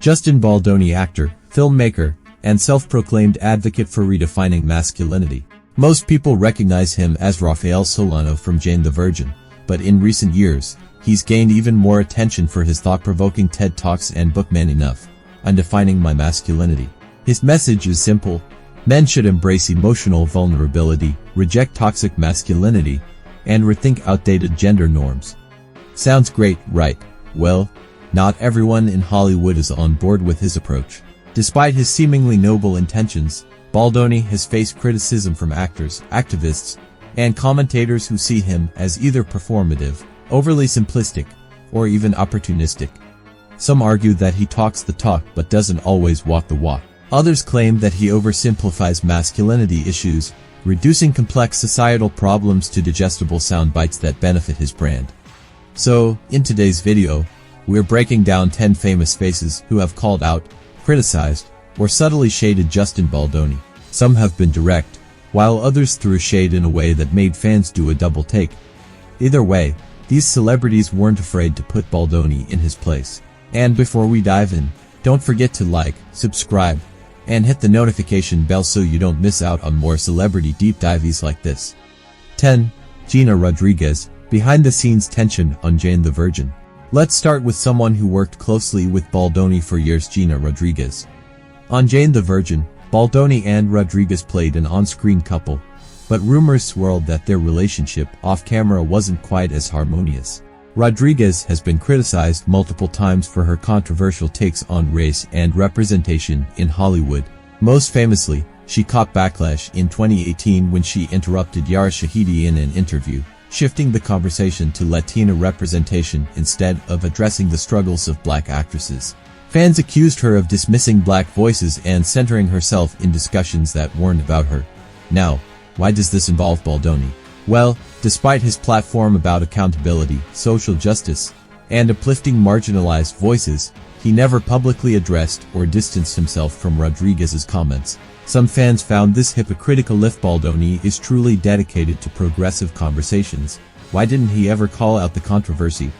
Justin Baldoni, actor, filmmaker, and self-proclaimed advocate for redefining masculinity. Most people recognize him as Rafael Solano from Jane the Virgin, but in recent years, he's gained even more attention for his thought-provoking TED Talks and book Man Enough, Undefining My Masculinity. His message is simple: men should embrace emotional vulnerability, reject toxic masculinity, and rethink outdated gender norms. Sounds great, right? Well, not everyone in Hollywood is on board with his approach. Despite his seemingly noble intentions, Baldoni has faced criticism from actors, activists, and commentators who see him as either performative, overly simplistic, or even opportunistic. Some argue that he talks the talk but doesn't always walk the walk. Others claim that he oversimplifies masculinity issues, reducing complex societal problems to digestible sound bites that benefit his brand. So, in today's video, we're breaking down 10 famous faces who have called out, criticized, or subtly shaded Justin Baldoni. Some have been direct, while others threw shade in a way that made fans do a double take. Either way, these celebrities weren't afraid to put Baldoni in his place. And before we dive in, don't forget to like, subscribe, and hit the notification bell so you don't miss out on more celebrity deep dives like this. 10. Gina Rodriguez, behind-the-scenes tension on Jane the Virgin. Let's start with someone who worked closely with Baldoni for years, Gina Rodriguez. On Jane the Virgin, Baldoni and Rodriguez played an on-screen couple, but rumors swirled that their relationship off-camera wasn't quite as harmonious. Rodriguez has been criticized multiple times for her controversial takes on race and representation in Hollywood. Most famously, she caught backlash in 2018 when she interrupted Yara Shahidi in an interview, shifting the conversation to Latina representation instead of addressing the struggles of black actresses. Fans accused her of dismissing black voices and centering herself in discussions that weren't about her. Now, why does this involve Baldoni? Well, despite his platform about accountability, social justice, and uplifting marginalized voices, he never publicly addressed or distanced himself from Rodriguez's comments. Some fans found this hypocritical. If Baldoni is truly dedicated to progressive conversations, why didn't he ever call out the controversy?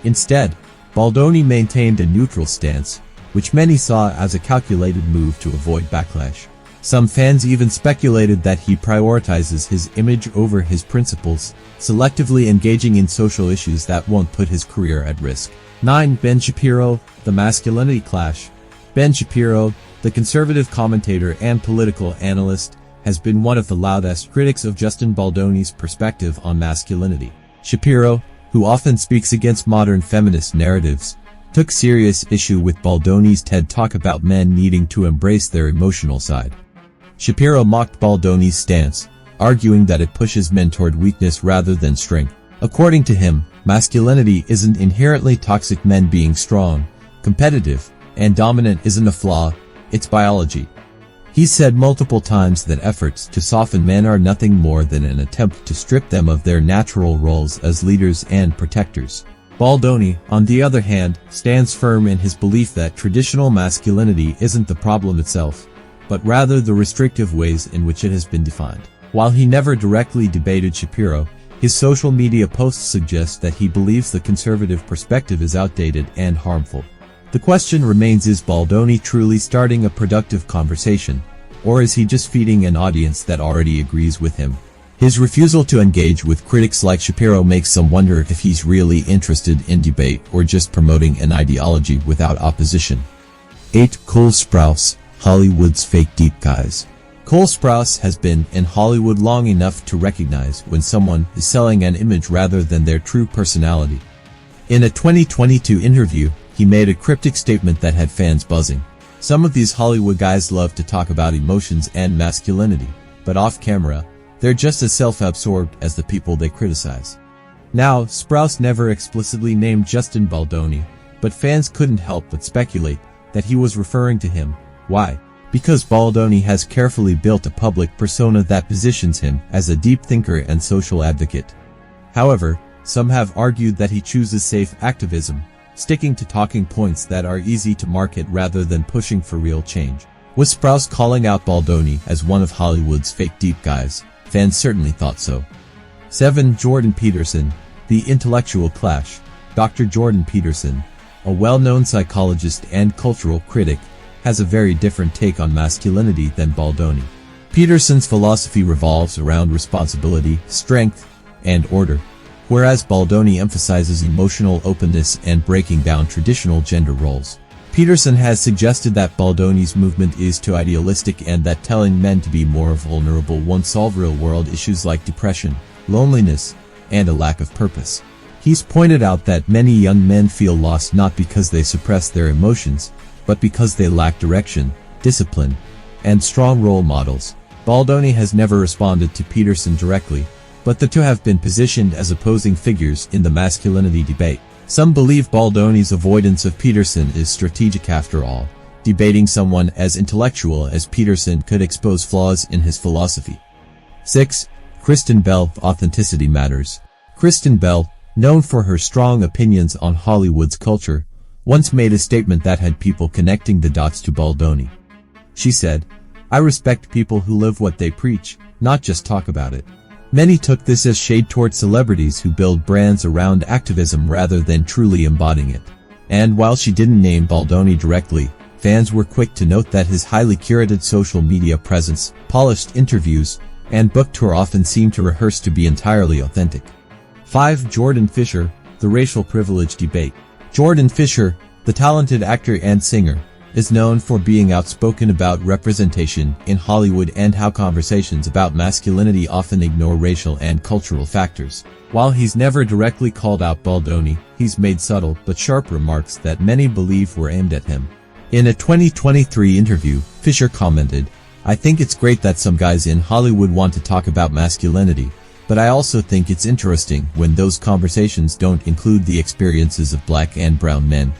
Instead, Baldoni maintained a neutral stance, which many saw as a calculated move to avoid backlash. Some fans even speculated that he prioritizes his image over his principles, selectively engaging in social issues that won't put his career at risk. 9. Ben Shapiro, the masculinity clash. Ben Shapiro, the conservative commentator and political analyst, has been one of the loudest critics of Justin Baldoni's perspective on masculinity. Shapiro, who often speaks against modern feminist narratives, took serious issue with Baldoni's TED Talk about men needing to embrace their emotional side. Shapiro mocked Baldoni's stance, arguing that it pushes men toward weakness rather than strength. According to him, masculinity isn't inherently toxic. Men being strong, competitive, and dominant isn't a flaw, it's biology. He said multiple times that efforts to soften men are nothing more than an attempt to strip them of their natural roles as leaders and protectors. Baldoni, on the other hand, stands firm in his belief that traditional masculinity isn't the problem itself, but rather the restrictive ways in which it has been defined. While he never directly debated Shapiro, his social media posts suggest that he believes the conservative perspective is outdated and harmful. The question remains, is Baldoni truly starting a productive conversation, or is he just feeding an audience that already agrees with him? His refusal to engage with critics like Shapiro makes some wonder if he's really interested in debate or just promoting an ideology without opposition. 8. Cole Sprouse, Hollywood's fake deep guys. Cole Sprouse has been in Hollywood long enough to recognize when someone is selling an image rather than their true personality. In a 2022 interview, he made a cryptic statement that had fans buzzing. Some of these Hollywood guys love to talk about emotions and masculinity, but off camera, they're just as self-absorbed as the people they criticize. Now, Sprouse never explicitly named Justin Baldoni, but fans couldn't help but speculate that he was referring to him. Why? Because Baldoni has carefully built a public persona that positions him as a deep thinker and social advocate. However, some have argued that he chooses safe activism, sticking to talking points that are easy to market rather than pushing for real change. Was Sprouse calling out Baldoni as one of Hollywood's fake deep guys? Fans certainly thought so. 7. Jordan Peterson, the intellectual clash. Dr. Jordan Peterson, a well-known psychologist and cultural critic, has a very different take on masculinity than Baldoni. Peterson's philosophy revolves around responsibility, strength, and order, whereas Baldoni emphasizes emotional openness and breaking down traditional gender roles. Peterson has suggested that Baldoni's movement is too idealistic and that telling men to be more vulnerable won't solve real-world issues like depression, loneliness, and a lack of purpose. He's pointed out that many young men feel lost not because they suppress their emotions, but because they lack direction, discipline, and strong role models. Baldoni has never responded to Peterson directly, but the two have been positioned as opposing figures in the masculinity debate. Some believe Baldoni's avoidance of Peterson is strategic after all. Debating someone as intellectual as Peterson could expose flaws in his philosophy. 6. Kristen Bell, authenticity matters. Kristen Bell, known for her strong opinions on Hollywood's culture, once made a statement that had people connecting the dots to Baldoni. She said, "I respect people who live what they preach, not just talk about it." Many took this as shade toward celebrities who build brands around activism rather than truly embodying it. And while she didn't name Baldoni directly, fans were quick to note that his highly curated social media presence, polished interviews, and book tour often seemed to rehearse to be entirely authentic. 5. Jordan Fisher, the racial privilege debate. Jordan Fisher, the talented actor and singer, is known for being outspoken about representation in Hollywood and how conversations about masculinity often ignore racial and cultural factors. While he's never directly called out Baldoni, he's made subtle but sharp remarks that many believe were aimed at him. In a 2023 interview, Fisher commented, "I think it's great that some guys in Hollywood want to talk about masculinity, but I also think it's interesting when those conversations don't include the experiences of black and brown men.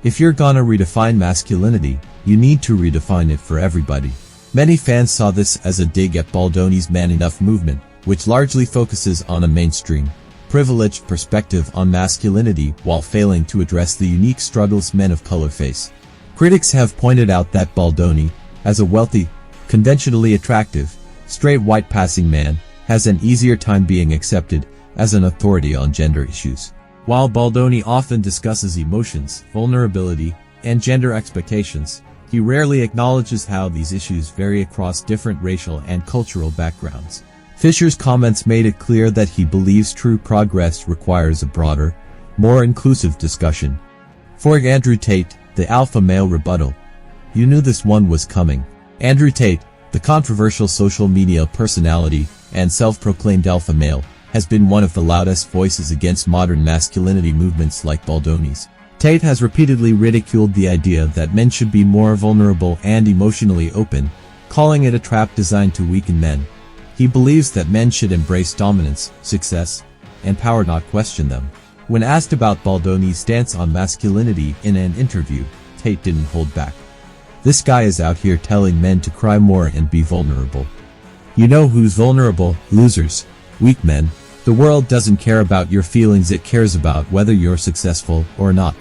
If you're gonna redefine masculinity, you need to redefine it for everybody." Many fans saw this as a dig at Baldoni's Man Enough movement, which largely focuses on a mainstream, privileged perspective on masculinity while failing to address the unique struggles men of color face. Critics have pointed out that Baldoni, as a wealthy, conventionally attractive, straight white passing man, has an easier time being accepted as an authority on gender issues. While Baldoni often discusses emotions, vulnerability, and gender expectations, he rarely acknowledges how these issues vary across different racial and cultural backgrounds. Fisher's comments made it clear that he believes true progress requires a broader, more inclusive discussion. For AndrewTate, the alpha male rebuttal. You knew this one was coming. AndrewTate, the controversial social media personality and self-proclaimed alpha male, has been one of the loudest voices against modern masculinity movements like Baldoni's. Tate has repeatedly ridiculed the idea that men should be more vulnerable and emotionally open, calling it a trap designed to weaken men. He believes that men should embrace dominance, success, and power, not question them. When asked about Baldoni's stance on masculinity in an interview, Tate didn't hold back. "This guy is out here telling men to cry more and be vulnerable. You know who's vulnerable? Losers. Weak men. The world doesn't care about your feelings, it cares about whether you're successful or not.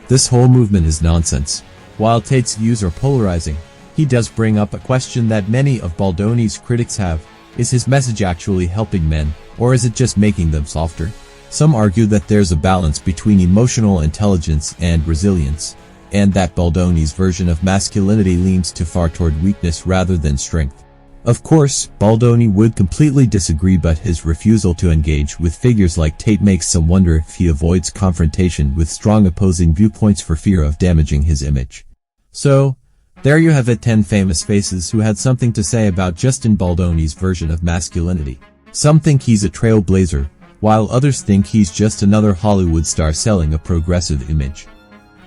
This whole movement is nonsense." While Tate's views are polarizing, he does bring up a question that many of Baldoni's critics have. Is his message actually helping men, or is it just making them softer? Some argue that there's a balance between emotional intelligence and resilience, and that Baldoni's version of masculinity leans too far toward weakness rather than strength. Of course, Baldoni would completely disagree, but his refusal to engage with figures like Tate makes some wonder if he avoids confrontation with strong opposing viewpoints for fear of damaging his image. So, there you have it, 10 famous faces who had something to say about Justin Baldoni's version of masculinity. Some think he's a trailblazer, while others think he's just another Hollywood star selling a progressive image.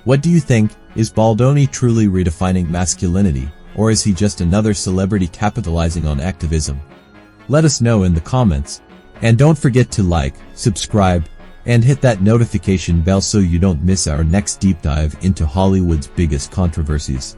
What do you think? Is Baldoni truly redefining masculinity, or is he just another celebrity capitalizing on activism? Let us know in the comments. And don't forget to like, subscribe, and hit that notification bell so you don't miss our next deep dive into Hollywood's biggest controversies.